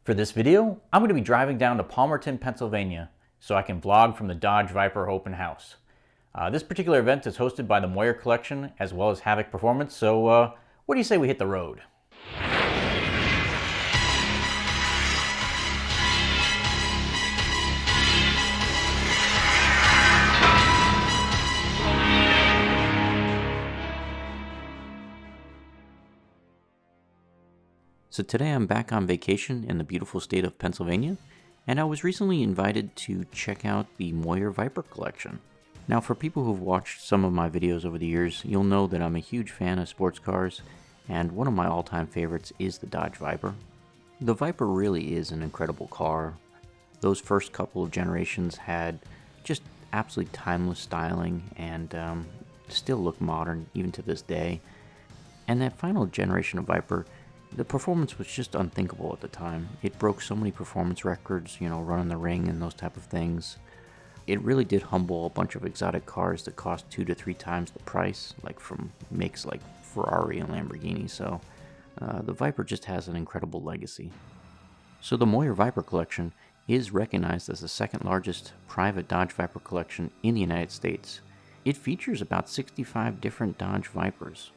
For this video, I'm going to be driving down to Palmerton, Pennsylvania, so I can vlog from the Dodge Viper open house. This particular event is hosted by the Moyer Collection as well as Havik Performance, so what do you say we hit the road? So today I'm back on vacation in the beautiful state of Pennsylvania, and I was recently invited to check out the Moyer Viper Collection. Now, for people who've watched some of my videos over the years, you'll know that I'm a huge fan of sports cars, and one of my all-time favorites is the Dodge Viper. The Viper really is an incredible car. Those first couple of generations had just absolutely timeless styling and still look modern even to this day. And that final generation of Viper, the performance was just unthinkable at the time. It broke so many performance records, running the ring and those type of things. It really did humble a bunch of exotic cars that cost 2 to 3 times the price, like from makes like Ferrari and Lamborghini. So the Viper just has an incredible legacy. So the Moyer Viper Collection is recognized as the second largest private Dodge Viper collection in the United States. It features about 65 different Dodge Vipers.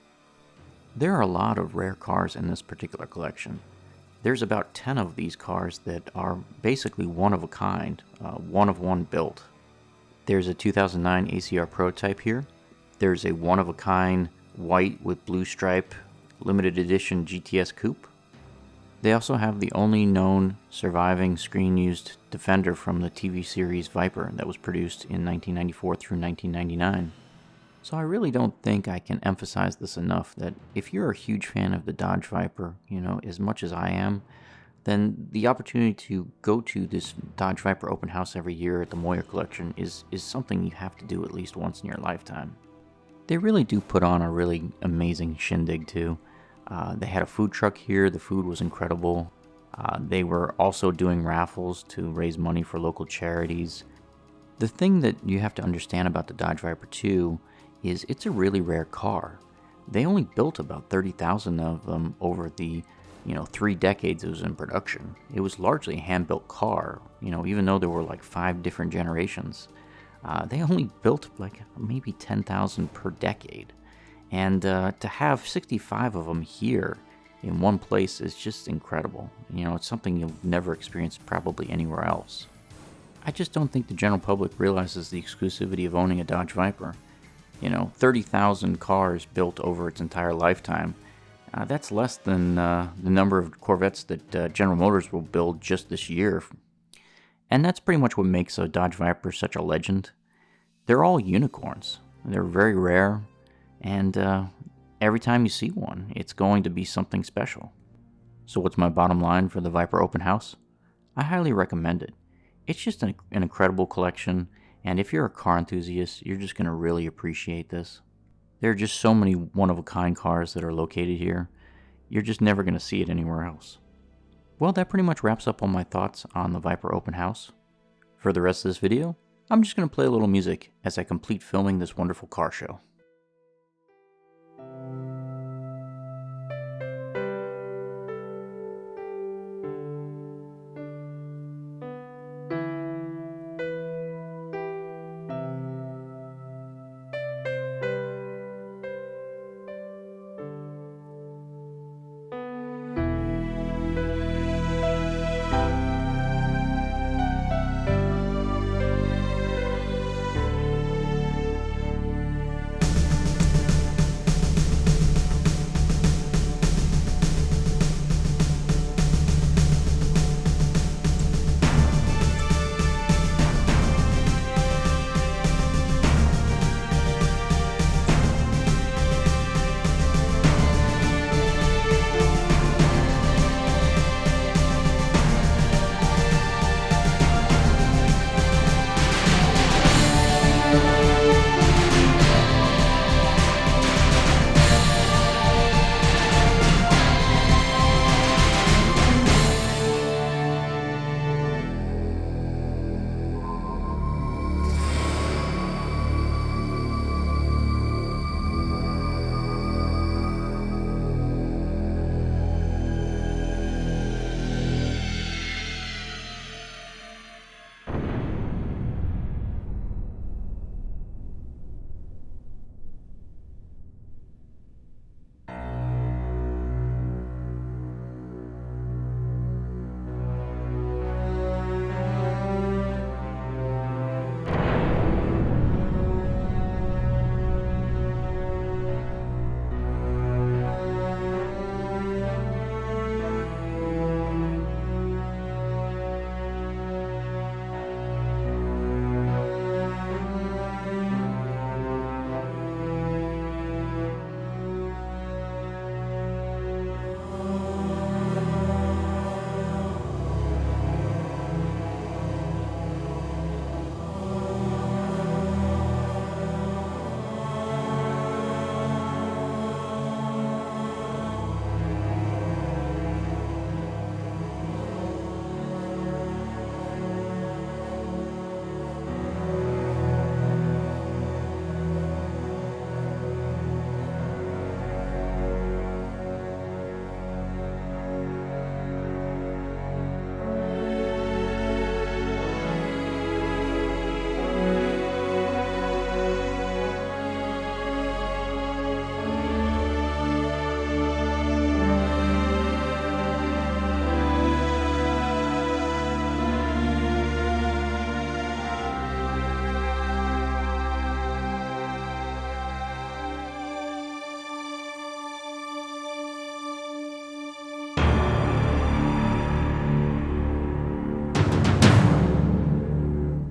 There are a lot of rare cars in this particular collection. There's about 10 of these cars that are basically one of a kind, one of one built. There's a 2009 ACR prototype here. There's a one of a kind white with blue stripe limited edition GTS coupe. They also have the only known surviving screen-used Defender from the TV series Viper that was produced in 1994 through 1999. So I really don't think I can emphasize this enough that if you're a huge fan of the Dodge Viper, as much as I am, then the opportunity to go to this Dodge Viper open house every year at the Moyer Collection is something you have to do at least once in your lifetime. They really do put on a really amazing shindig too. They had a food truck here. The food was incredible. They were also doing raffles to raise money for local charities. The thing that you have to understand about the Dodge Viper too is it's a really rare car. They only built about 30,000 of them over the 3 decades it was in production. It was largely a hand-built car, even though there were like 5 different generations. They only built like maybe 10,000 per decade. And to have 65 of them here in one place is just incredible. It's something you'll never experience probably anywhere else. I just don't think the general public realizes the exclusivity of owning a Dodge Viper. 30,000 cars built over its entire lifetime. That's less than the number of Corvettes that General Motors will build just this year. And that's pretty much what makes a Dodge Viper such a legend. They're all unicorns. They're very rare, and every time you see one, it's going to be something special. So what's my bottom line for the Viper open house? I highly recommend it. It's just an incredible collection. And if you're a car enthusiast, you're just going to really appreciate this. There are just so many one-of-a-kind cars that are located here. You're just never going to see it anywhere else. Well, that pretty much wraps up all my thoughts on the Viper open house. For the rest of this video, I'm just going to play a little music as I complete filming this wonderful car show.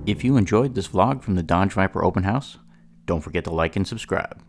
If you enjoyed this vlog from the Dodge Viper Open House, don't forget to like and subscribe.